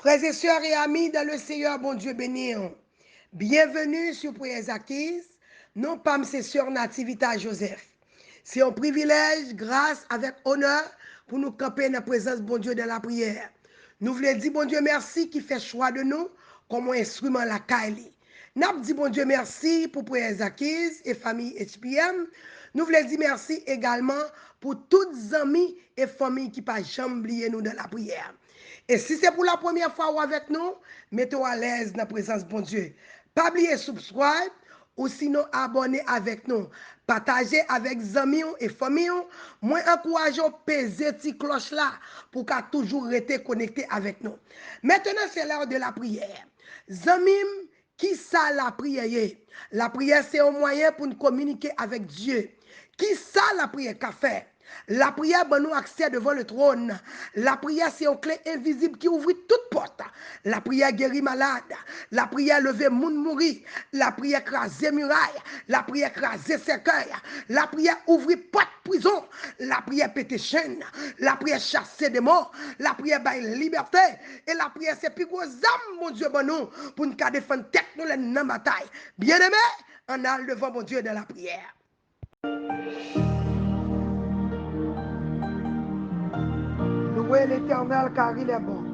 Frères et sœurs et amis dans le Seigneur, bon Dieu béni. Bienvenue sur Prières Acquises, non pas mes sœurs Nativita Joseph. C'est un privilège, grâce, avec honneur, pour nous camper dans la présence de bon Dieu dans la prière. Nous voulons dire, bon Dieu, merci qui fait choix de nous comme un instrument la Kaili. Nous dit bon Dieu merci pour Prières Acquises et famille HPM. Nous voulons dire merci également pour toutes les amis et familles qui pas jamais oublié nous dans la prière. Et si c'est pour la première fois ou avec nous, mettez-vous à l'aise dans la présence de bon Dieu. Pas oublier subscribe ou sinon abonner avec nous. Partagez avec amis et familles. Moi, encourageons peser cette cloche là pour qu'à toujours rester connecté avec nous. Maintenant, c'est l'heure de la prière. Zamim, qui ça la prière? La prière, c'est un moyen pour nous communiquer avec Dieu. Qui ça la prière qu'a fait? La prière, ben nous accès devant le trône. La prière, c'est une clé invisible qui ouvre toute porte. La prière guérit malade. La prière lever moun mourir. La prière craser muraille. La prière craser cercueil. La prière ouvrir porte prison. La prière péter chaîne. La prière chasser des morts. La prière bailler liberté. Et la prière, c'est plus gros âme, mon Dieu, ben nous, pour nous défendre tête nous dans la bataille. Bien aimé, on a devant mon Dieu dans la prière. Louez l'Éternel car il est bon,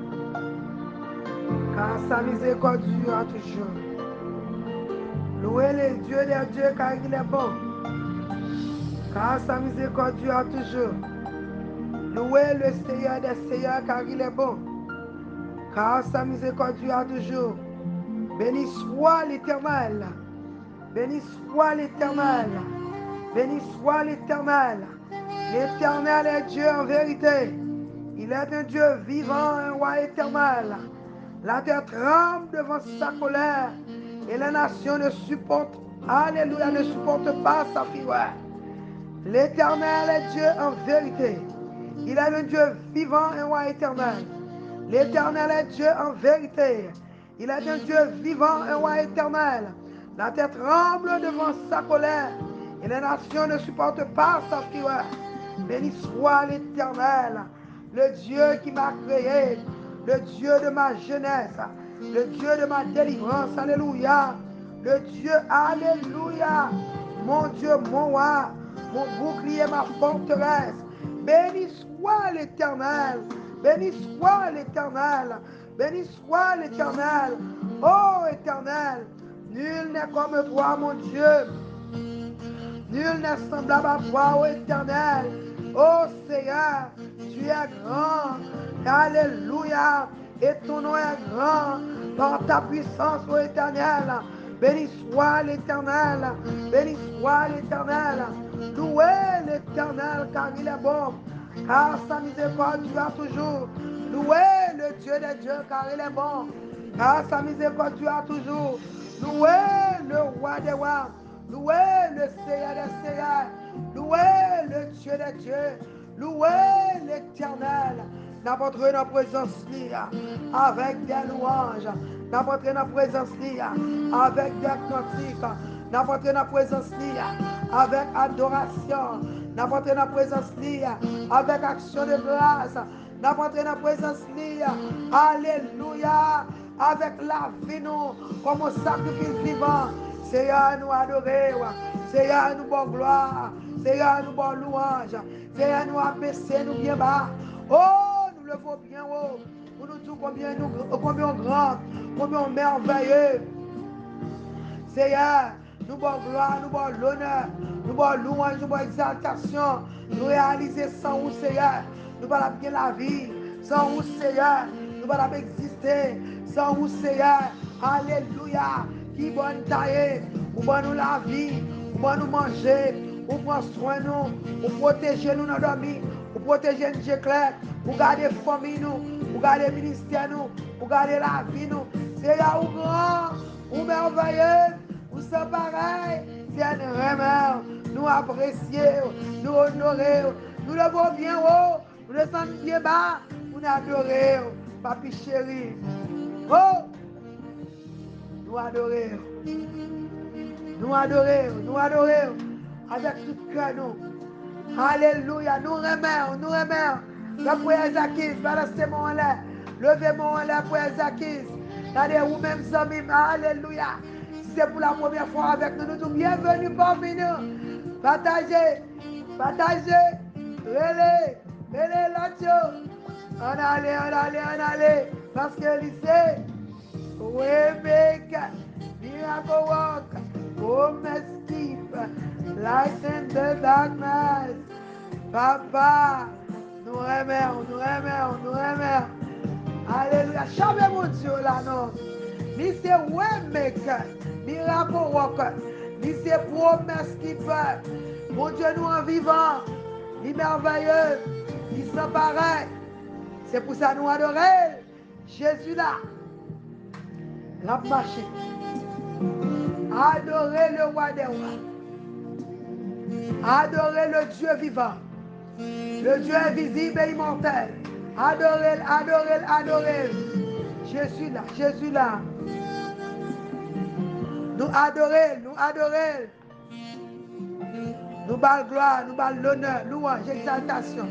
car sa miséricorde dure toujours. Louez le Dieu des dieux car il est bon, car sa miséricorde dure toujours. Louez le Seigneur des seigneurs car il est bon, car sa miséricorde dure toujours. Béni soit l'Éternel, béni soit l'Éternel, béni soit l'Éternel. L'Éternel est Dieu en vérité. Il est un Dieu vivant, un roi éternel. La terre tremble devant sa colère et les nations ne supportent, alléluia, ne supportent pas sa fureur. L'Éternel est Dieu en vérité. Il est un Dieu vivant, un roi éternel. L'Éternel est Dieu en vérité. Il est un Dieu vivant, un roi éternel. La terre tremble devant sa colère et les nations ne supportent pas sa fureur. Béni soit l'Éternel, le Dieu qui m'a créé, le Dieu de ma jeunesse, le Dieu de ma délivrance, alléluia, le Dieu, alléluia, mon Dieu, mon roi, mon bouclier, ma forteresse. Béni soit l'Éternel, béni soit l'Éternel, béni soit l'Éternel, ô Éternel, nul n'est comme toi, mon Dieu. Nul n'est semblable à toi, ô Éternel. Ô Seigneur, tu es grand. Alléluia. Et ton nom est grand par ta puissance, ô Éternel. Béni soit l'Éternel. Béni soit l'Éternel. Louez l'Éternel car il est bon. Car sa miséricorde dure toujours. Louez le Dieu des dieux car il est bon. Car sa miséricorde dure toujours. Louez le roi des rois. Louez le Seigneur des seigneurs. Louez le Dieu des dieux. Louez l'Éternel. N'apportez notre présence avec des louanges. N'apportez notre présence avec des cantiques. N'apportez notre présence avec adoration. N'apportez notre présence avec action de grâce. N'apportez notre présence alléluia, avec la vie nous comme un sacrifice vivant. Seigneur, nous adorer. Seigneur, nous bon gloire. Seigneur, nous bon louange. Seigneur, nous abaisser, nous bien bas. Oh, nous levons bien haut. Pour nous dire combien grand, combien merveilleux. Seigneur, nous bon gloire, nous bon l'honneur, nous bon louange, nous bon exaltation. Nous réaliser sans vous, Seigneur. Nous pas bien la vie. Sans vous, Seigneur, nous pas exister. Sans vous, Seigneur, alléluia. Qui bonne taille, ou bon nous la vie, ou bon nous manger, ou prendre soin nous, ou protéger nous dans dormir, ou protéger nous clair, ou garder famille nous, ou garder ministère nous, ou garder la vie nous. Seigneur, ou grand, ou merveilleux, ou sans pareil, c'est un remède. Nous apprécier, nous honorer, nous levons bien haut, nous descendons bien bas, nous adorer, papi chéri. Oh! Nous adorer, nous adorer, nous adorer avec tout cœur nous. Alléluia, nous remercions, nous remercions. La prière Zakis, pendant ce moment-là, Levez mon la pour Zakis. Regardez, ou même Zamim, alléluia. Si c'est pour la première fois avec nous, nous sommes bienvenus parmi nous. Partagez, partagez, relais là-dessus. On allait, parce que lycée, Rebecca, miracle walk, promise keep, light in the darkness. Papa, nous aimons. Alléluia. Jamais mon Dieu là, non. Ni c'est Waymaker, miracle worker, ni c'est promesse keeper. Mon Dieu, nous en vivant, ni merveilleux, ni sans pareil. C'est pour ça nous adorer. Jésus là, la marché. Adorer le roi des rois. Adorer le Dieu vivant. Le Dieu invisible et immortel. Adorez. Jésus là. Nous adorer. Nous bal gloire, nous bal l'honneur, louange, exaltation.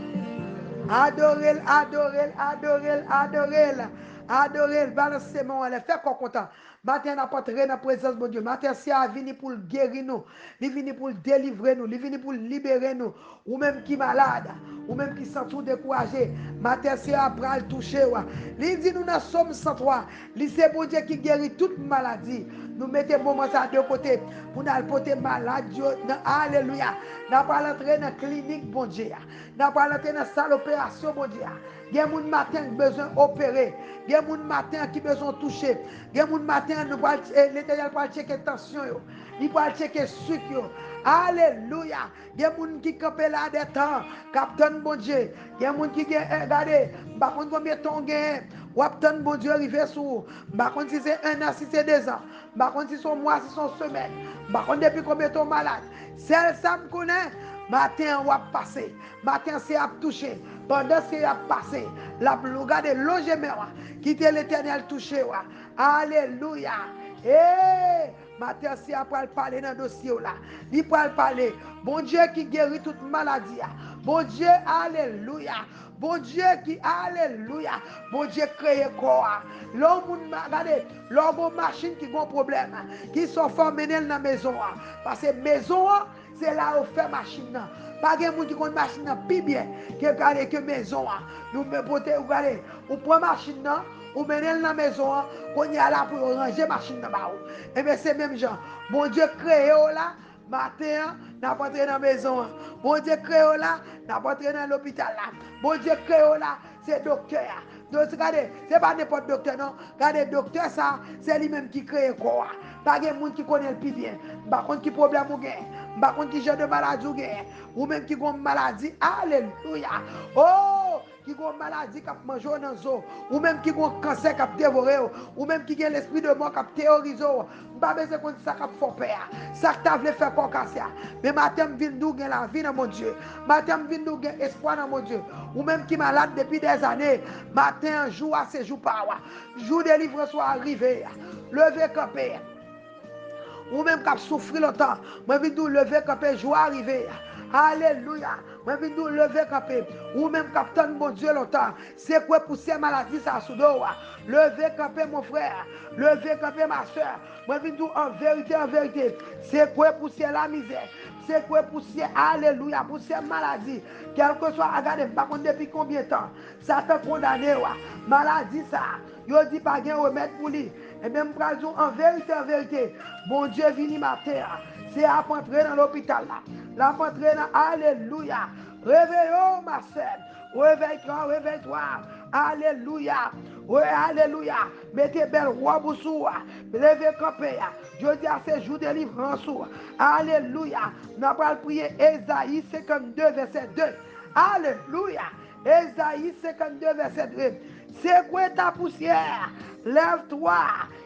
Adorez. Balancez mon elle fait qu'on content. Matin n'a pas dans la présence de Dieu. Matin c'est à venir pour guérir nous, il vient pour délivrer nous, il vient pour libérer nous. Ou même qui malade, ou même qui sont tout découragé. Matin c'est à bras toucher. Il dit nous dans Somme 103. C'est bon Dieu qui guérit toute maladie. Nous mettons moment ça de côté pour nous porter maladie. Alléluia. Nous pas entrer dans la clinique bon Dieu. Nous pas entrer dans la salle d'opération bon Dieu. Il y a des matin qui besoin d'opérer. Il y a des matin qui besoin de toucher. Il y a des matin l'Éternel va checker tension. Il va checker sucre. Alléluia. Il y a des gens qui campent là des temps. Captain bon Dieu. Il y a des gens qui regardez. Par contre, combien de temps gagne. Captain bon Dieu arrive sur. Par contre, si c'est 1 an, si c'est 2 ans. Par contre, si c'est un mois, si c'est une semaine. Par contre, depuis combien de temps malade. Celle ça me connaît. Matin, on va passer. Matin, c'est à toucher. Pendant c'est à passer. La regarde logement. Quitter l'Éternel touché. Alléluia. Eh, matin, c'est à parler dans le dossier là. Il peut parler. Bon Dieu qui guérit toute maladie. Bon Dieu, alléluia. Bon Dieu qui, alléluia. Bon Dieu crée quoi. L'homme, regardez, l'homme machine qui a un problème. Qui sont formés dans la maison. Parce que maison, c'est là où on fait machine. Pas de monde qui a une machine plus bien que maison. Nous regardez, on prend machine, on met dans la maison, on y a là pour ranger machine. Et bien c'est même gens. Bon Dieu créé là, matin, n'a pas entré dans la maison. Bon Dieu créé là, n'a pas entré dans l'hôpital là. Bon Dieu créé là, c'est docteur. Donc regardez, c'est pas n'importe docteur non. Regardez, docteur ça, c'est lui-même qui crée quoi. Pas de monde qui connaît le plus bien. Par contre qui problème ou gain. Par contre qui genre de maladie ou gain. Ou même qui a une maladie. Alléluia. Oh, qui a une maladie qui a mangé dans le zoo. Ou même qui a un cancer qui a dévoré. Ou même qui a l'esprit de mort qui a terrorisé. Pas besoin de ça qui a fait peur. Ça que tu as voulu faire pour casser. Mais matin, je viens nous gagner la vie dans mon Dieu. Matin, je viens nous gagner espoir dans mon Dieu. Ou même qui est malade depuis des années. Matin, jour à ce jour par jour de livre soit arrivé. Levez campé. Ou même qui a souffert longtemps. Moi, je viens lever campé, jour arrivé. Alléluia. Moi, je viens lever campé. Ou même qui a tant bon Dieu longtemps. C'est quoi pour ces maladies, ça sous dos. Levez campé, mon frère. Levez campé, ma soeur. Moi, je viens en vérité. C'est quoi pour ces la misère. C'est quoi pour ces, alléluia, pour ces maladies. Quel que soit, regardez, par contre, depuis combien de temps. Ça t'a condamné, maladie, ça. Yo dit pas de remède pour lui. Et même en vérité, bon Dieu vini ma terre. C'est à entrer dans l'hôpital là. La entrer dans, alléluia. Réveillons ma sœur. Réveille-toi. Alléluia. Oui, alléluia. Mettez belle robe sous. Levez campé. Je dis à ces jours de délivrance. Alléluia. Nous allons prier Ésaïe 52, verset 2. Alléluia. Ésaïe 52, verset 2. C'est quoi ta poussière? Lève-toi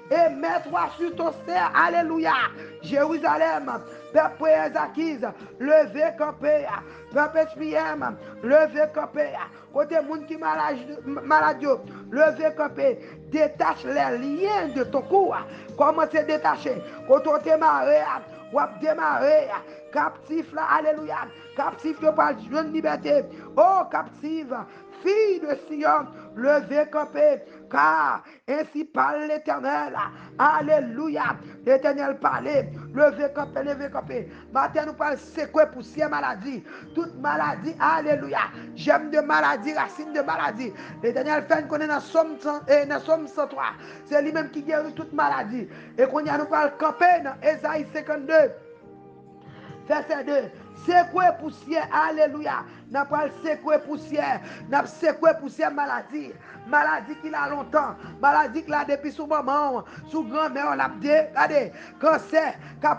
et mets-toi sur ton cerf. Alléluia. Jérusalem, peuple Zakis, levez campé. Peuple SPM, levez campé. Côté monde qui malade, levez campé. Détache les liens de ton cou. Comment c'est détaché? Quand on démarre, ou démarrer. Captif là, alléluia. Captif, tu parles de liberté. Oh, captive. Fille de Sion, Levez, campez, car ainsi parle l'Éternel. Alléluia. L'Éternel parlait. Levez, campez, levez, campez. Matin, nous parlons secouer poussière maladie. Toute maladie, alléluia. J'aime de maladie, racine de maladie. L'Éternel fait qu'on est dans Somme 103. C'est lui-même qui guérit toute maladie. Et qu'on y a nous parle camper dans Ésaïe 52. Verset 2. Secouer poussière, alléluia. N'a pas secouer poussière, n'a secouer poussière maladie. Maladie qui a longtemps, maladie qui a depuis son maman, sous grand-mère, on l'a dit, regardez, cancer,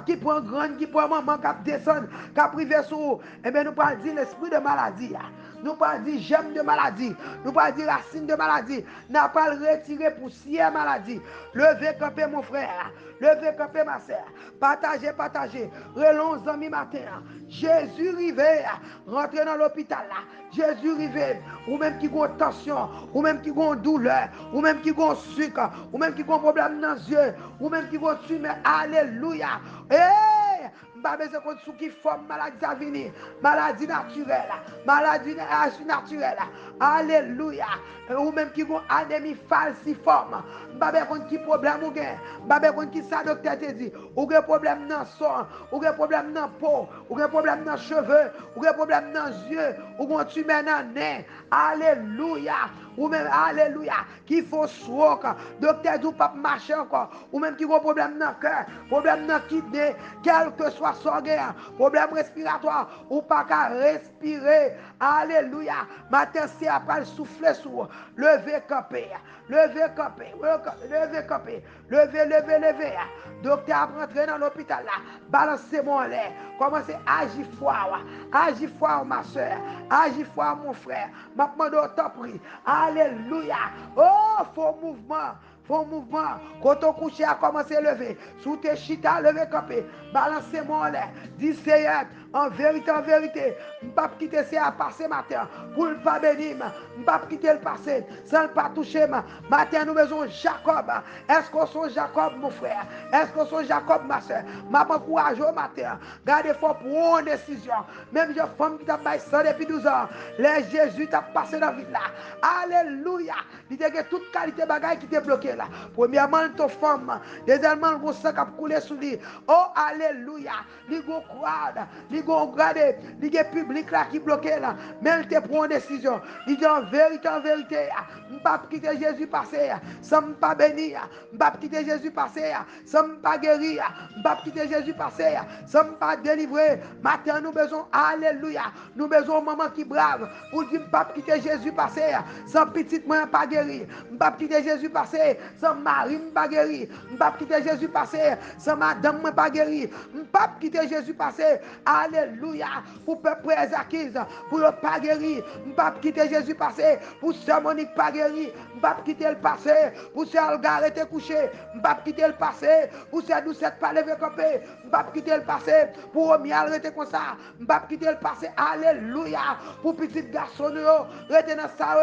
qui prend grand, qui prend maman, qui descend, qui privé sur, eh bien nous parlons dire l'esprit de maladie. Nous parlons dire germe de maladie, nous parlons dire racine de maladie, n'a pas retirer poussière maladie. Levez camper mon frère, levez camper ma soeur, partagez, relons amis matin. Jésus rivé, rentrez dans l'hôpital là. Jésus rivé, ou même qui ont tension, ou même qui ont douleur, ou même qui ont sucre, ou même qui ont problème dans les yeux, ou même qui ont tumeur. Alléluia. Hey! Pas besoin de sous qui forme maladie à venir, maladie naturelle, maladie naturelle. Alléluia. Ou même qui ont anémie falciforme. Pas besoin qui problème ou gain. Pas besoin qui ça docteur te dit. Ou un problème dans son, ou un problème dans peau, ou un problème dans cheveux, ou un problème dans yeux, ou un tumeur dans nez. Alléluia. Ou même alléluia qui faut soin, docteur du pas marcher encore, ou même qui ont problème dans le cœur, problème dans le kidney, quel que soit son gain, problème respiratoire, ou pas qu'à respirer. Alléluia. Matin c'est après souffler sur, lever camper, lever camper, lever camper, lever. Docteur a rentré dans l'hôpital là, balancez mon l'air, commencez à agir fort ma soeur, agir fort mon frère, m'a demandé au temps pris. Alléluia. Oh, faux mouvement. Quand on couche à commencer à lever. Sous tes chita, lever campé. Balancez-moi en l'air. Dis Seigneur, en vérité, je ne peux pas quitter ça passer matin. Pour ne pas bénir, je ne peux pas quitter le passé. Sans ne pas toucher. Matin, nous besoin Jacob. Est-ce qu'on sont Jacob, mon frère? Est-ce qu'on sont Jacob, ma soeur? Je m'encourage au matin. Gardez fort pour une décision. Même une femme qui t'a baillé ça depuis 12 ans. Les Jésus t'a passé dans la vie là. Alléluia. Il dit que toute qualité bagaille qui t'est bloqué là. Premièrement, ton femme. Deuxièmement, le sang qui a coulé sur lui. Oh, alléluia. Il go croire. Il go regarder. Il y a public là qui bloqué là. Mais il te prend une décision. Il dit en vérité, je ne peux pas quitter Jésus passer. Sans ne pas bénir. Je ne peux pas quitter Jésus passer. Sans ne pas guérir. Je ne peux pas quitter Jésus passer. Sans ne pas délivrer. Maintenant, nous besoin. Alléluia. Nous besoin maman qui brave. Pour dire, je ne peux pas quitter Jésus passer. Sans petite moi pas guéri. Je ne peux pas quitter Jésus passer. Sans mari pas guéri. Je ne peux pas quitter Jésus passer. Sans madame pas guéri. Je ne peux pas quitter Jésus passer. Alléluia. Pour peuple acquise. Pour le pas guéri. Je ne peux pas quitter Jésus passer. Pour sœur Monique pas guéri. Je ne peux pas quitter le passé. Pour sœur Algar était couché. Je ne peux pas quitter le passé. Pour sœur Doucette pas lever campé. Je ne peux pas quitter le passé. Pour Omial était comme ça. Je ne peux pas quitter le passé. Alléluia. Pour petit garçon, rester dans ça.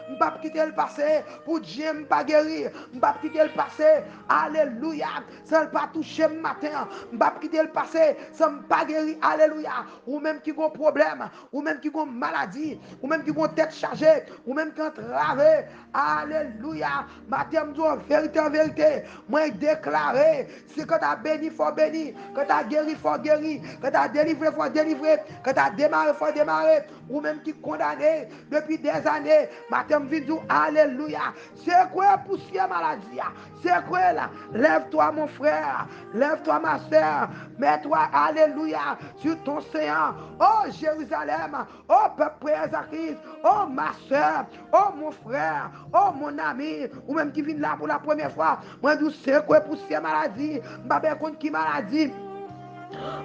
Je ne peux pas quitter le passé. Pour Dieu, pas guéri. Je ne peux pas quitter le passé. Alléluia. Sans ne pas toucher le matin. Je ne peux pas quitter le passé. Sans ne pas guérir. Alléluia. Ou même qui ont problème. Ou même qui ont maladie. Ou même qui ont tête chargée. Ou même qui ont travé. Alléluia. Matin, en vérité. Moi, déclaré. C'est quand tu as béni, il faut bénir. Quand tu as guéri, il faut guérir. Quand tu as délivré, il faut délivrer. Quand tu as démarré, il faut démarrer. Ou même qui condamné depuis des années. Matin, je dis alléluia. C'est quoi poussière maladie? C'est quoi là? Lève-toi, mon frère. Lève-toi, ma soeur. Mets-toi, alléluia, sur ton séant. Oh, Jérusalem. Oh, peuple Christ. Oh, ma soeur. Oh, mon frère. Oh, mon ami. Ou même qui vient là pour la première fois. Moi, je dis c'est quoi poussière maladie? Je ne sais pas qui maladie.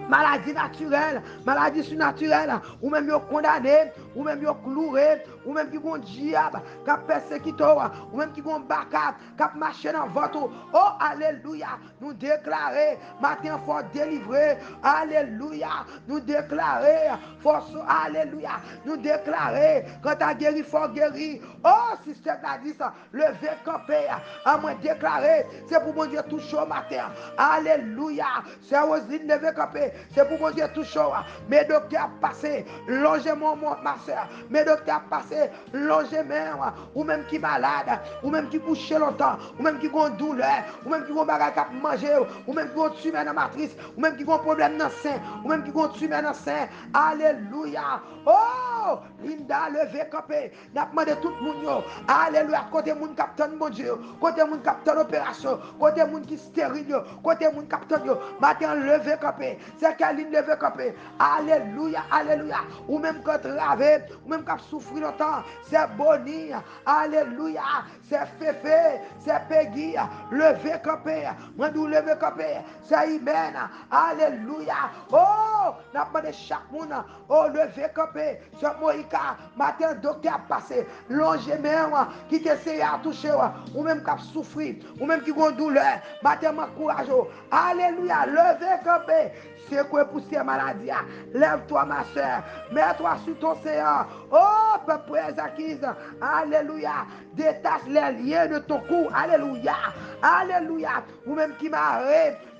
Maladie naturelle, maladie surnaturelle, ou même yo condamné, ou même yo cloué, ou même qui vont diable, qui a persécuté, ou même qui vont bacap, qui a marché dans votre. Oh, alléluia, nous déclarer, matin faut délivrer, alléluia, nous déclarer, force, alléluia, nous déclarer, quand tu as guéri, faut guérir. Oh, si c'est a dit ça, levez camper, à moi déclarer, c'est pour mon Dieu toucher au matin, alléluia, c'est aux îles, levez lever camper. C'est pour mon Dieu tout chaud. Mes docteurs passés, longez-moi ma soeur. Mes docteurs passés, longez-moi. Ou même qui malade, ou même qui couche longtemps, ou même qui ont douleur, ou même qui ont bagarre à manger, ou même qui ont tué dans la matrice, ou même qui ont problème dans le sein, ou même qui ont tué dans le sein. Alléluia. Oh, Linda, levez camper. N'a demandé tout le monde. Alléluia. Côté moun capitaine, mon Dieu. Côté moun capitaine opération. Côté moun qui stérile. Côté moun capitaine. Matin, levez camper. C'est quelle ligne levez camper. Alléluia. Alléluia. Ou même quand ravé, ou même quand souffrir longtemps. C'est Boni. Alléluia. C'est Féfé. C'est Peggy. Levez camper. Moi, nous levez camper. C'est Imen. Alléluia. Oh, n'a demandé chaque monde. Oh, levez camper. C'est Moïka. Matin, docteur passé. Longez même. Qui t'essaye à toucher. Ou même qui souffrir. Ou même qui ont douleur. Matin, m'encourage. Alléluia. Levez camper. C'est quoi pousser maladie. Lève-toi, ma soeur. Mets-toi sur ton séant. Oh, peuple acquise. Alléluia. Détache les liens de ton cou. Alléluia. Alléluia. Ou même qui marre.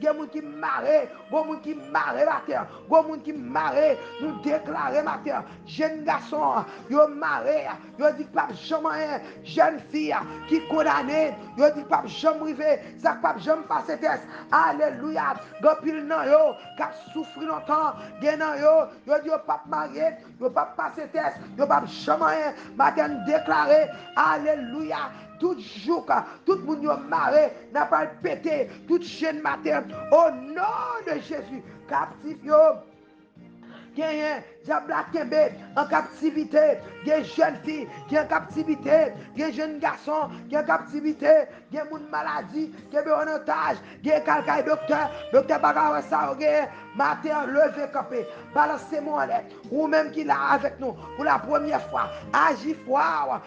Il y a des gens qui marrent. Bon monde qui marre matin. Bon monde qui marre. Nous déclarer matin. Jeune garçon. Yo marre. Yo dit pas jamais. Jeune fille qui condamné. Yo dit pas jamais rivé. Ça pas jamais passer test. Alléluia. Gopil nan yo. Qui souffrir longtemps. Gen nan yo. Yo dit yo pas marié. Yo pas passer test. Yo pas jamais matin déclarer. Alléluia. Tout jour, tout le monde marré, n'a pas pété, toute chaîne matin, au nom de Jésus, captif yo. Gagne diable en captivité, gagne jeune fille qui en captivité, gagne jeune garçon qui en captivité, gagne une maladie qui est en otage, gagne quelqu'un docteur bagarre ça gagne matin lever camper, balancez-moi là ou même qui là avec nous pour la première fois, agis fort,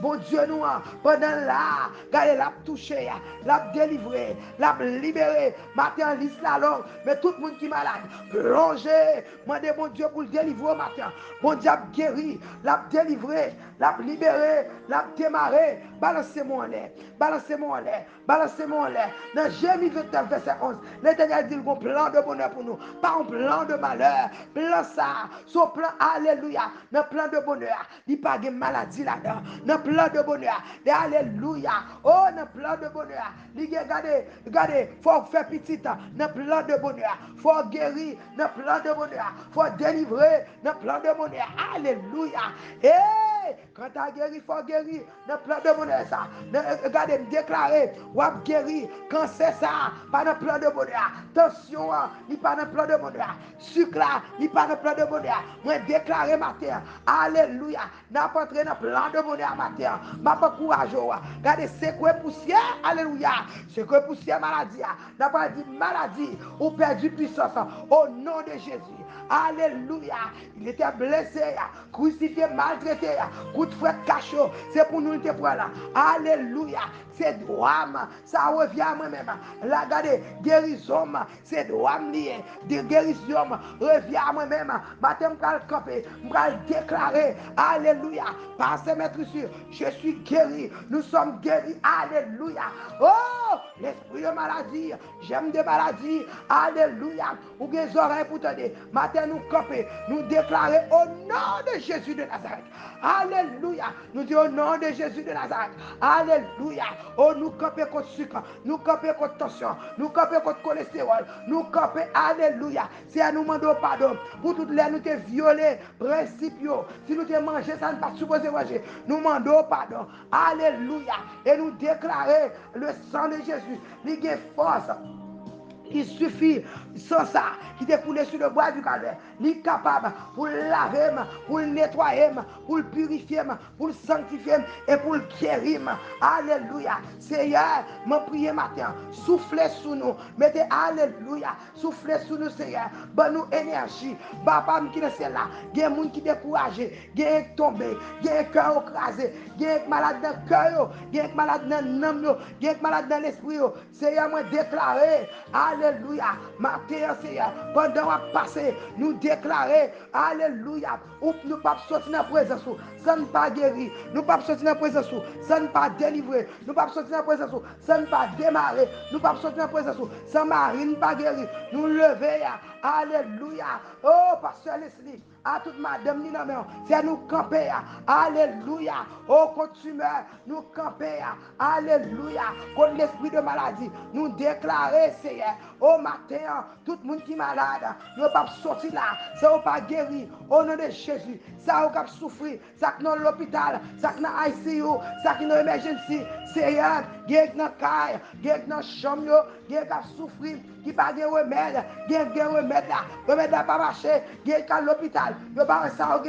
bon Dieu nous pendant là, regardez l'a touché, l'a délivré, l'a libéré, matin liste la langue, mais tout le monde qui est malade, plongez, demandez mon Dieu pour le délivrer au matin. Bon Dieu a guéri, l'a délivré, l'a libéré, l'a démarré. Balancez-moi en l'air, balancez-moi en l'air, balancez-moi en l'air. Dans Jérémie 29, verset 11, l'Éternel dit qu'il y a un plan de bonheur pour nous, pas un plan de malheur. Plan ça, son plan, alléluia, un plan de bonheur. Il n'y a pas de maladie là-dedans. Un plan de bonheur, alléluia. Oh, un plan de bonheur. Regardez, il faut faire petit, un plan de bonheur. Il faut guérir, un plan de bonheur. Il faut délivrer, un plan de bonheur. Alléluia. Hey, quand tu as guéri, il faut guérir, un plan de bonheur. Ça. Regardez, me déclarer, ou à guérir, quand c'est ça, pas un plan de bonheur. Tension, il pas un plan de bonheur. Sucre là, il pas un plan de bonheur. Moi, déclarer matin, alléluia, n'a pas entré dans un plan de bonheur matin. M'a pas courage. Regardez, c'est quoi poussière, alléluia. C'est quoi poussière maladie. N'a pas dit maladie ou perdu puissance au nom de Jésus. Alléluia. Il était blessé, crucifié, maltraité, coup de fouet cachot. C'est pour nous le prendre là. Alléluia. C'est droit, ça revient à moi-même. Là, regardez, guérison, c'est droit lié. De guérison revient à moi-même. Matin, je vais le camper, je vais le déclarer. Alléluia. Parce que maître sûr, je suis guéri. Nous sommes guéris. Alléluia. Oh, l'esprit de maladie, j'aime des maladies. Alléluia. Ou des oreilles pour te dire. Matin, nous camper, nous déclarer au nom de Jésus de Nazareth. Alléluia. Nous disons au nom de Jésus de Nazareth. Alléluia. Oh, nous camper contre sucre, nous camper contre tension, nous camper contre cholestérol, nous camper, alléluia. Si à nous demandons pardon, pour toutes les nous te violé, principe, si nous te mangé, ça ne pas supposé manger, nous demandons pardon, alléluia. Et nous déclarer le sang de Jésus, il a force. Il suffit, sans ça, qui découle sur le bois du calvaire. Il est capable pour laver, pour le nettoyer, pour le purifier, pour le sanctifier et pour le guérir. Alléluia. Seigneur, mon prière matin, soufflez sur nous. Mettez Alléluia. Soufflez sur nous, Seigneur. Bonne nous énergie. Papa, qui est là. Il y a des gens qui sont découragés. Il y a des gens tombés. Il y a des cœurs écrasés. Il y a des malades dans le cœur. Il y a des malades dans l'âme. Il y a des malades dans l'esprit. Seigneur, moi déclaré. Alléluia. Matin, Seigneur, pendant à passer, nous déclarer, Alléluia, ou nous pas sortir dans la présence, ça ne pas guérir, nous pas sortir dans la présence, ça ne pas délivrer, nous pas sortir dans la présence, ça ne pas démarrer, nous pas sortir dans la présence, ça marine pas guérir, nous lever, Alléluia. Oh, pasteur Leslie, à toute madame Nina, c'est nous camper, Alléluia. Oh, consumeur, nous camper, Alléluia. Contre l'esprit de maladie, nous déclarer, Seigneur, au matin, tout le monde qui est malade, nous ne pas sortir là, ça ne pas guérir, au nom de Jésus, ça va souffrir, ça qui est dans l'hôpital, ça qui est dans l'ICU, ça qui est dans l'émergency, Seigneur, qui est dans la caille, qui est dans la chambre, qui est souffrir, qui n'a pas de remède, qui a de remède là, remède là pas marcher, qui est à l'hôpital, il n'y a pas ça,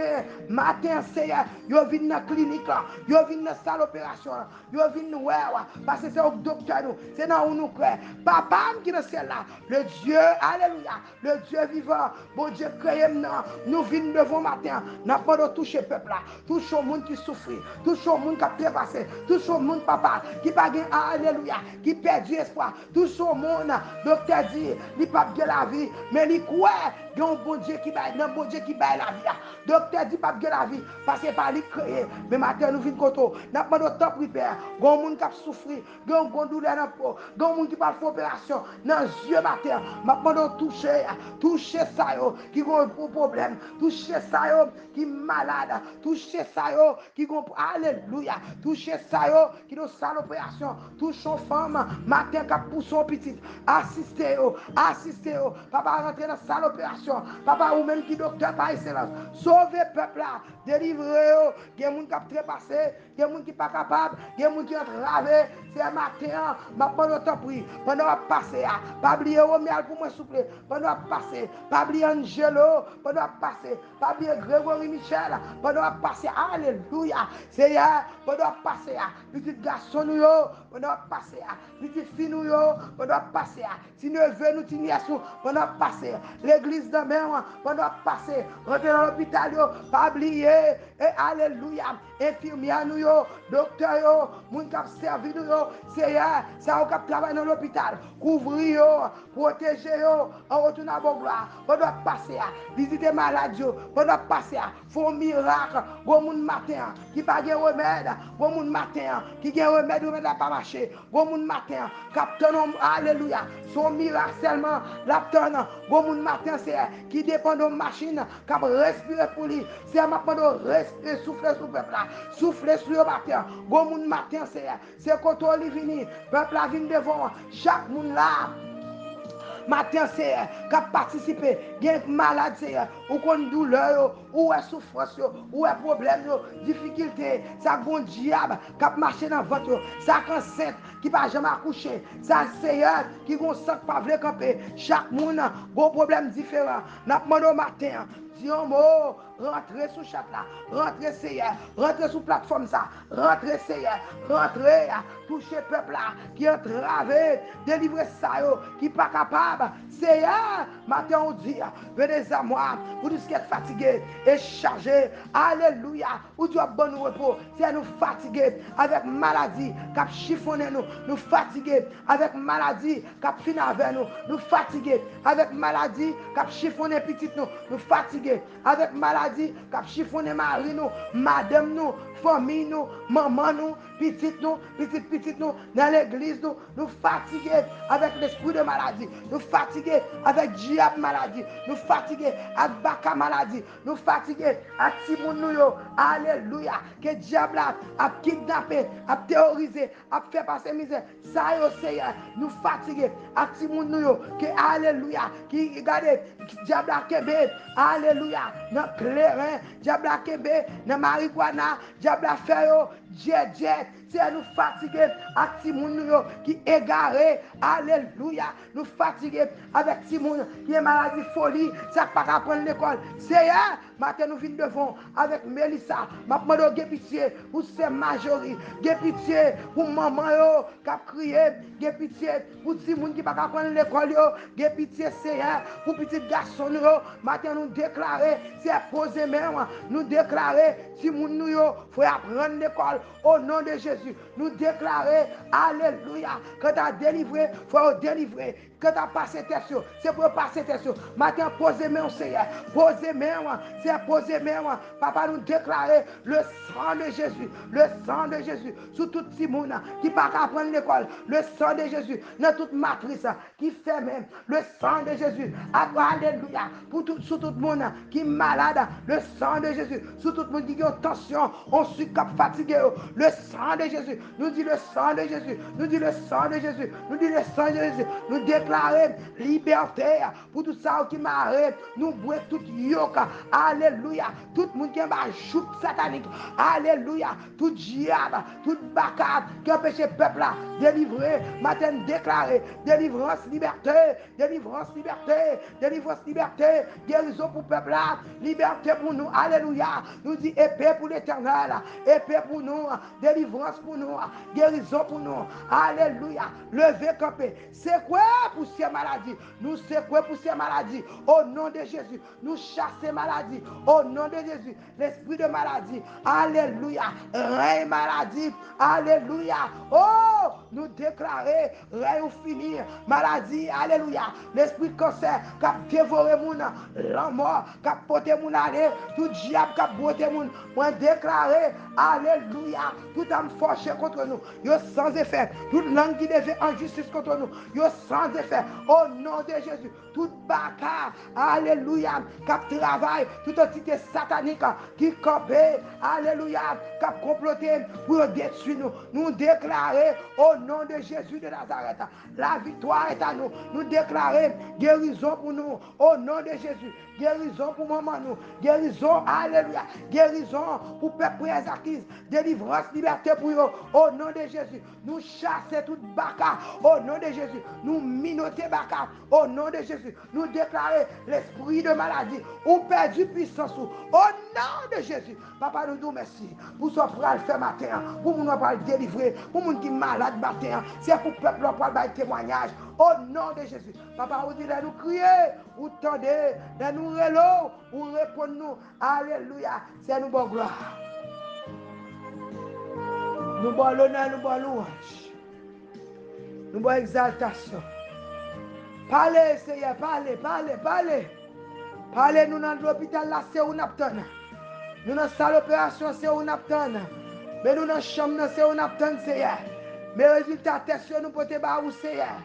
matin, Seigneur, il vient dans la clinique là, il vient dans la salle d'opération, il vient nous voir, parce que c'est au docteur nous, c'est dans où nous croyons. Papa qui est dans ciel là, le Dieu, alléluia, le Dieu vivant, bon Dieu créé nous venons devant matin, n'a pas de toucher le peuple là, toucher le monde qui souffre, toucher le monde qui a trépassé, toucher le monde papa, qui pas gagné, alléluia, qui perd du espoir, toucher le monde, docteur dit, il pas bien la vie, mais il croit, il y a un bon Dieu qui baille, un bon Dieu qui baille la vie. Docteur dit pas bien la vie, parce que pas lui créé, mais matin nous venons contre, n'a pas de temps prépare, il y a un monde qui a souffert, il y a un bon douleur dans le peau, il y a un monde qui pas fait opération, dans les yeux matin, maintenant toucher ça yo, qui ont un problème, toucher ça yo, qui est malade, toucher ça yo, qui ont, alléluia, toucher ça yo, qui ont salle opération, toucher une femme, matin qui pousse son petit, assistez yo, papa rentre dans la salle opération, papa ou même qui docteur par excellence, sauvez peuple là, délivrez yo, il y a des gens qui ont trépassé, il y a des gens qui ne sont pas capables, il y a des gens qui ont ravé, c'est matin, maintenant nous t'en prie, pendant à passer, pas oublier Romial pour moi souple, pendant à passer, pas oublier Angelo, pendant à passer, pas oublier Grégory Michel, pendant à passer, alléluia, Seigneur, pendant à passer, petit garçon nous, pendant à passer, petit fille nous, pendant à passer, si nous venons nous tenir pendant à passer, l'église de mer, pendant à passer, rentrer dans l'hôpital, pas oublier, et alléluia, infirmière nous, docteur yo, moun k'ap servi nous yo, Seigneur, ça on k'ap travailler dans l'hôpital, couvrir yo, protéger yo, en retourne à bon gloire, on doit passer à visiter malade yo, on doit passer à faire miracle, bon moun matin qui pas de remède, bon moun matin qui a remède n'a pas marché, bon moun matin captain alléluia, son miracle seulement l'aptonne, bon moun matin c'est qui dépend de machine, qui respirer pour lui, c'est maintenant de respirer, souffler sur le peuple là, souffler sur le matin, bon moun matin c'est quand on est venu, peuple là vient devant, chaque monde là. Matin, c'est qui a participé, qui est malade, c'est ou qu'on douleur, ou est souffrance, ou est problème, difficulté, ça bon diable qui a marché dans votre, ça enceinte qui n'a jamais accouché, ça Seigneur qui ne sent pas vouloir camper. Chaque monde a un problème différent. N'a pas demandé au matin. Dis un mot, rentrez sous chat là, rentrez Seigneur, rentrez sous plateforme ça, rentrez Seigneur, rentrez, touchez peuple là, qui est entravé, délivrez ça, qui n'est pas capable. Seigneur, matin on dit, venez à moi, vous dites qu'être fatigué et chargé, alléluia, ou tu as bon repos, c'est nous fatigués avec maladie, qui a chiffonné nous fatigués avec maladie, qui a fini avec nous fatigués avec maladie, qui a chiffonné petit nous fatigués avec maladie, qui a chiffonné mari nous, madame nous, famille nous, maman nous, petite nous, dans l'église nous fatigués avec l'esprit de maladie, nous fatigués avec diable maladie, nous fatigués avec baka maladie, nous fatigués avec Simon nous, alléluia, que diable a kidnappé, a terrorisé, a fait passer misère, ça yo Seigneur, nous fatigués avec Simon nous, que alléluia, qui regardez, diable a kebe, alléluia, dans clairin, diable a kebe, dans marijuana, diable a fait yo, jet, c'est nous fatigués avec Simon qui est égaré, alléluia, nous fatigués avec Simon qui est maladie folie, ça pas qu'à prendre l'école, Seigneur, Matin, nous venons devant avec Mélissa. Ma demande de pitié pour ces majoris. De pitié pour maman qui a crié. De pitié pour ces gens qui ne peuvent pas prendre l'école. De pitié, Seigneur, pour petits garçons. Matin, nous déclarer, c'est poser même. Nous déclarer, si nous faut apprendre l'école au nom de Jésus. Nous déclarer, alléluia, que tu as délivré, il faut délivrer. Que tu as passé tes choses, c'est pour passer tes choses. Maintenant, posez main au Seigneur. Posez main, c'est poser main. Papa, nous déclarer le sang de Jésus. Le sang de Jésus sur tout le monde qui ne peut pas prendre l'école. Le sang de Jésus dans toute matrice qui fait même. Le sang de Jésus. Alléluia. Sur tout le monde qui est malade. Le sang de Jésus. Sur tout le monde qui a tension, on sucre fatigué. Le sang de Jésus. Nous dit le sang de Jésus. Nous dit le sang de Jésus. Nous dit le sang de Jésus. Nous déclarer liberté pour tout ça qui m'arrête. Nous bouillons tout yoke. Alléluia. Tout le monde qui a un joug satanique. Alléluia. Tout diable, tout bacade qui empêche le peuple là. Délivrer. Matin déclarer. Délivrance, liberté. Délivrance, liberté. Délivrance, liberté. Guérison pour le peuple là. Liberté pour nous. Alléluia. Nous dit épée pour l'éternel. Épée pour nous. Délivrance pour nous. Guérison pour nous. Alléluia. Lever camper. C'est quoi pour ces maladies? Nous c'est quoi pour ces maladies? Au nom de Jésus. Nous chasser maladie. Au nom de Jésus. L'esprit de maladie. Alléluia. Règne maladie. Alléluia. Oh, nous déclarer règne finir. Maladie. Alléluia. L'esprit de cancer qui a dévoré mon la mort, qui a porté mon aller. Tout diable qui a porté mon. Moi déclarer. Alléluia. Tout âme forché contre nous. Yo sans effet. Toute langue qui devait en justice contre nous. Yo sans effet. Au nom de Jésus. Tout baka. Alléluia. Qui travaille. Toute entité satanique qui campait. Alléluia. Qui a comploté pour détruire nous. Nous déclarer au nom de Jésus de Nazareth. La victoire est à nous. Nous déclarer guérison pour nous. Au nom de Jésus. Guérison pour maman nous. Guérison. Alléluia. Guérison pour peuple acquise. Délivrance, liberté pour eux. Au nom de Jésus. Nous chasser toute baka. Au nom de Jésus. Nous minoter baka. Au nom de Jésus. Nous déclarer l'esprit de maladie. Ou perdu puissance. Au nom de Jésus. Papa, nous nous merci. Pour ce frère fait matin. Pour nous pas délivrer. Pour nous qui malade matin. C'est pour le peuple pour le témoignage. Au nom de Jésus. Papa, vous dites de nous crier. Vous tendez. De nous relow. Vous répondez nous. Alléluia. C'est nous bonne gloire. Nous bon l'honneur, nous bon louange. Nous bon exaltation. Parlez, Seigneur, parlez. Parlez, nous dans l'hôpital là, c'est où nous attendons. Nous dans la salle d'opération, c'est où nous attendons. Mais nous dans la chambre, c'est où nous attendons, Seigneur. Mais résultats, test, nous pouvons te battre, Seigneur.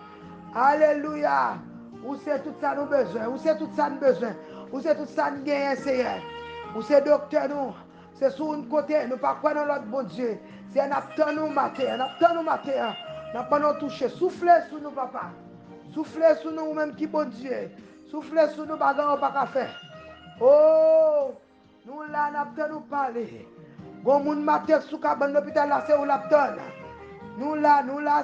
Alléluia. Où c'est tout ça nous besoin. Où c'est tout ça nous besoin. Où c'est tout ça nous gagne, Seigneur. Où c'est docteur nous. C'est sur un côté, nous ne pas quoi dans l'autre bon Dieu. C'est un attend nous matin, nous pas nous toucher. Soufflez sur nous, papa. Soufflez sur nous même qui bon Dieu. Soufflez sur nous, bagarre pas qu'à faire. Oh, nous là, nous parler. Bon moun matin sous cabane l'hôpital là, c'est où l'apton. Nous là,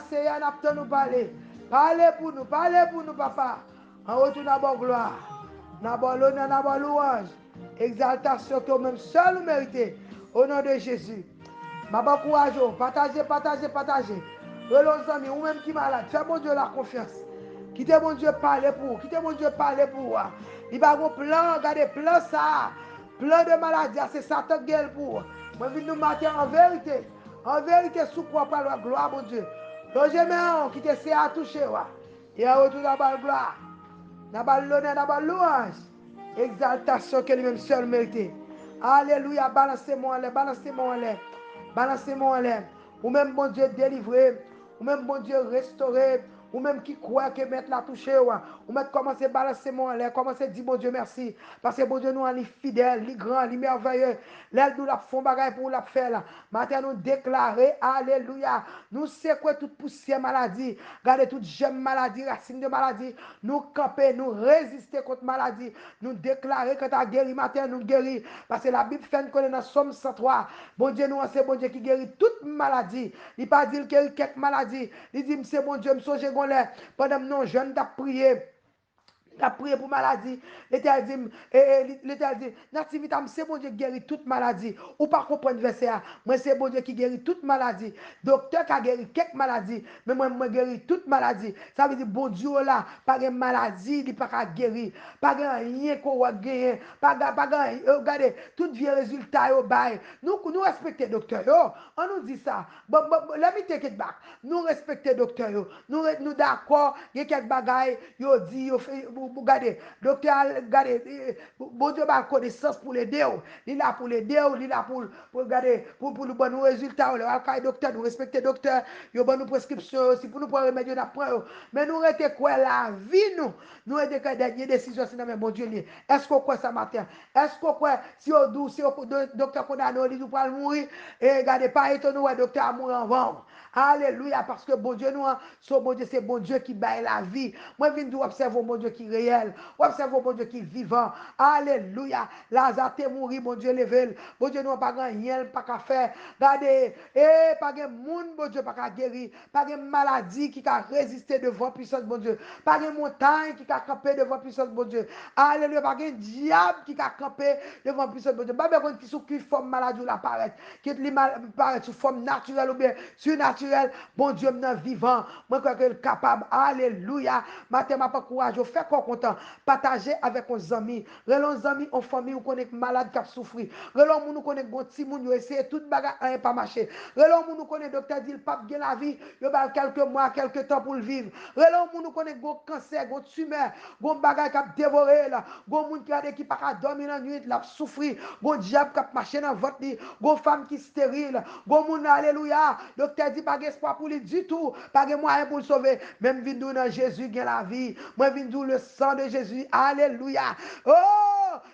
c'est un nous parler. Parlez pour nous, papa. En retour dans la gloire, dans la l'honneur, dans la louange. Exaltation que même seul mérité. Au nom de Jésus. Baba courage, partagez. Relons amis, ou même qui malade, fais bon Dieu la confiance. Quittez bon Dieu parler pour. Il va avoir plan, regardez, plan ça. Plan de maladie, c'est Satan qui est pour. Moi, je nous matin en vérité. En vérité, sous quoi par la gloire, bon Dieu. Donc, j'aime qui te sait à toucher. Et à retour dans la gloire. Dans l'honneur, dans la louange. Exaltation que lui-même seul mérité. Alléluia, balancez-moi en l'air. Ou même bon Dieu délivré, ou même bon Dieu restauré, ou même qui croit que mettre la toucher, ou même commencer à balancer mon l'air, commencer à dire bon Dieu merci, parce que bon Dieu nous est fidèle, il grand, il merveilleux, l'aile nous la font bagaille pour la faire. Maintenant nous déclarer, alléluia, nous c'est quoi toute poussière maladie, regardez toute gemme maladie, racine de maladie, nous camper, nous résister contre maladie, nous déclarer que tu as guéri matin, nous guérir, parce que la Bible fait qu'on est dans Somme 103, bon Dieu nous c'est bon Dieu qui guérit toute maladie, il pas dit qu'il guérit quelques maladies, il dit c'est bon Dieu, me songe pendant que nos jeunes d'à prier. T'as prié pour maladie. L'Éternel dit, Nativita, c'est bon Dieu qui guérit toute maladie. Ou pas comprendre verset. Moi, c'est bon Dieu qui guérit toute maladie. Docteur qui a guéri quelques maladies. Mais moi, je guéris toute maladie. Ça veut dire, bon Dieu là, pas de maladie, il pas qu'à guérir. Pas de rien qu'on va gagner. Pas de, regardez, tout vieux résultat, nous respectons docteur. On nous dit ça. Bon, let me take it back. Nous respectons docteur. Nous d'accord, il y a quelques bagailles, yo dit, yo fait, regardez, docteur, regardez, bon Dieu a connaissance pour l'aider. Il est là pour l'aider, il est là pour regarder, pour le bon résultat. Le docteur, nous respectons docteur, il y a bonne prescription aussi, pour nous prendre remédier d'après. Mais nous restons quoi la vie, nous restons quoi dernière décision, c'est dans mon Dieu. Est-ce qu'on croit ça matin? Est-ce qu'on croit, si on doux, si on docteur condamné, il nous pas mourir, et regardez, pas étonné, docteur a mouru en vent. Alléluia, parce que bon Dieu, nous, son bon Dieu, c'est bon Dieu qui baille la vie. Moi, je viens observer mon Dieu qui est réel, observer mon Dieu qui est vivant. Alléluia, Lazare est mort, mon Dieu levé. Bon Dieu, nous, pas rien, pas qu'à faire. Regardez, pas de monde, bon Dieu, pas qu'à guérir, pas de maladie qui a résisté devant puissance, bon Dieu, pas de montagne qui a campé devant puissance, bon Dieu. Alléluia, pas de diable qui a campé devant puissance, bon Dieu. Pas de qui sous qui forme maladie ou l'apparaît, qui apparaît sous forme naturelle ou bien surnaturelle. Bon Dieu, maintenant vivant, moi crois qu'il est capable. Alléluia. Matin, ma pas courage, fais quoi content. Partager avec nos amis. Relons amis, en famille, on connaît malade qui a souffert. Relons nous connaît bon petit moun, essayer toute bagarre n'a pas marché. Relons nous connaît docteur dit le pape gagne la vie, il a quelques mois, quelques temps pour le vivre. Relons nous connaît bon cancer, bon tumeur, bon bagarre qui a dévoré là, bon moun qui a qui pas dormir la nuit, l'a souffrir, bon diable qui a marché dans votre lit, bon femme qui stérile, bon moun alléluia. Docteur dit pas espoir pour lui du tout, pas de moyen pour le sauver. Même vindou dans Jésus gagne la vie. Moi vindou le sang de Jésus. Alléluia. Oh,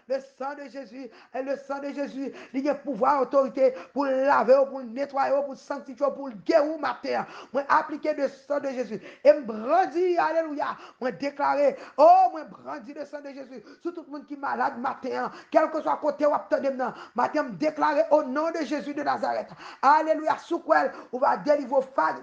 le sang de Jésus. Et le sang de Jésus, il a pouvoir, autorité pour laver, pour nettoyer, pour sanctifier, pour guérir ma terre. Moi appliquer le sang de Jésus. Et me brandir, alléluia. Moi déclarer, oh, moi brandir le sang de Jésus. Sur tout le monde qui est malade matin, quel que soit côté ou attendez matin, me déclarer au nom de Jésus de Nazareth. Alléluia. Sous quoi on va délivrer,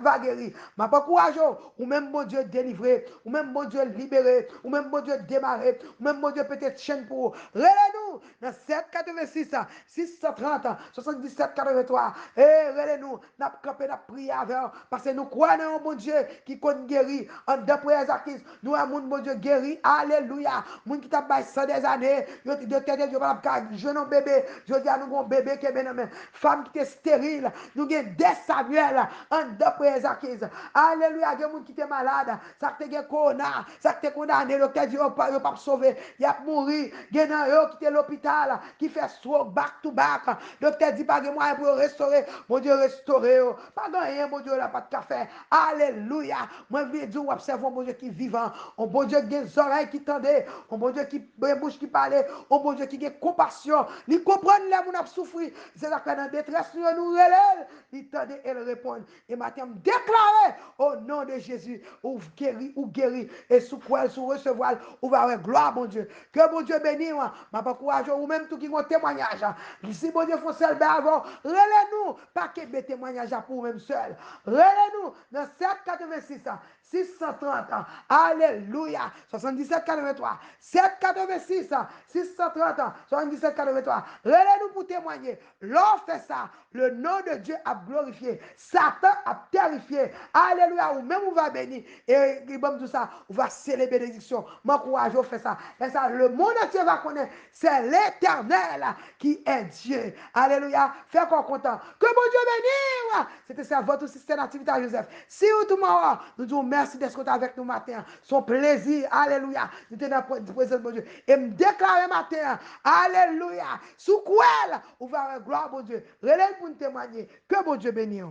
va guérir. Ma pas courage, ou même bon Dieu délivrer, ou même bon Dieu libérer, ou même bon Dieu démarrer, ou même bon Dieu peut-être chaîne pour. Relais-nous dans 786, 630, 77, 83. Et relais-nous, n'a campé, n'a prié avec, parce que nous croyons en bon Dieu qui compte guérir. En d'après Ezakis, nous avons bon Dieu guéri. Alléluia. Moun qui t'a baissé 100 des années, yo te dit, yo pas jeune bébé, je dis à nous un bébé qui est bien femme qui est stérile, nous avons des Samuel, en d'après Ezakis. Alléluia, il y a des gens qui sont malades, ça qui est corona, ça qui est condamné, le cas dit, il ne pas sauver, il a mouru, il y a des gens qui sont à l'hôpital, qui fait stroke back to back, le docteur dit pas de moyen pour restaurer, mon Dieu restaurer, pas de rien, mon Dieu, là, pas de café. Alléluia, moi je veux dire, observe mon Dieu qui est vivant, un bon Dieu qui a des oreilles qui tendent, un bon Dieu qui a une bouche qui parle, un bon Dieu qui a compassion, il comprend les gens qui ont souffert, c'est là que dans la détresse, nous relève, il tend et il répond. Et maintenant, déclarer au nom de Jésus, ou guéri, et sous quoi, sous recevoir, ou va avoir gloire, mon Dieu. Que mon Dieu bénisse, ma pas courage, ou même tout qui ont témoignage. Si mon Dieu faut seul, ben avant, relève-nous, pas que des témoignages pour même seul. Relève-nous dans 786, 630, alléluia, 77, 83, 786, 630, 77, 83. Relève-nous pour témoigner. L'on fait ça, le nom de Dieu a glorifié. Satan a terrifié. Alléluia. Ou même on va bénir. Et tout ça, on va célébrer bénédiction. Mon courage, on fait ça. Et ça, le monde entier va connaître. C'est l'Éternel qui est Dieu. Alléluia. Fais qu'on content. Que mon Dieu bénisse. C'était ça, votre système d'activité à Joseph. Si vous tout monde, nous disons merci d'être avec nous matin. Son plaisir. Alléluia. Nous sommes dans la présence de Dieu. Et me déclarer matin. Alléluia. Sous quoi on va avoir gloire, mon Dieu. Relève pour nous témoigner. Que bon Dieu bénisse.